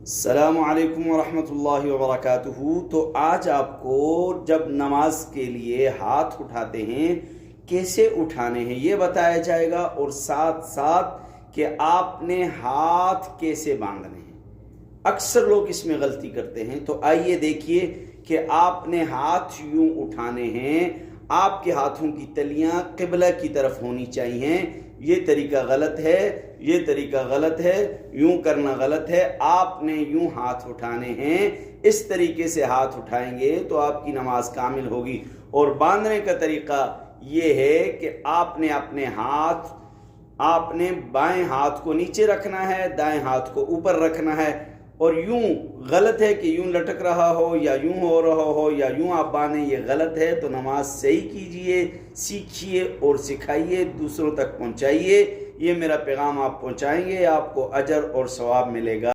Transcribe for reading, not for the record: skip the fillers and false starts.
السلام علیکم ورحمۃ اللہ وبرکاتہ۔ تو آج آپ کو جب نماز کے لیے ہاتھ اٹھاتے ہیں کیسے اٹھانے ہیں یہ بتایا جائے گا، اور ساتھ ساتھ کہ آپ نے ہاتھ کیسے باندھنے ہیں۔ اکثر لوگ اس میں غلطی کرتے ہیں، تو آئیے دیکھیے کہ آپ نے ہاتھ یوں اٹھانے ہیں، آپ کے ہاتھوں کی تلیاں قبلہ کی طرف ہونی چاہیے۔ یہ طریقہ غلط ہے، یہ طریقہ غلط ہے، یوں کرنا غلط ہے۔ آپ نے یوں ہاتھ اٹھانے ہیں، اس طریقے سے ہاتھ اٹھائیں گے تو آپ کی نماز کامل ہوگی۔ اور باندھنے کا طریقہ یہ ہے کہ آپ نے اپنے ہاتھ، آپ نے بائیں ہاتھ کو نیچے رکھنا ہے، دائیں ہاتھ کو اوپر رکھنا ہے، اور یوں غلط ہے کہ یوں لٹک رہا ہو یا یوں ہو رہا ہو یا یوں آپ باندھیں، یہ غلط ہے۔ تو نماز صحیح کیجئے، سیکھیے اور سکھائیے، دوسروں تک پہنچائیے۔ یہ میرا پیغام آپ پہنچائیں گے، آپ کو اجر اور ثواب ملے گا۔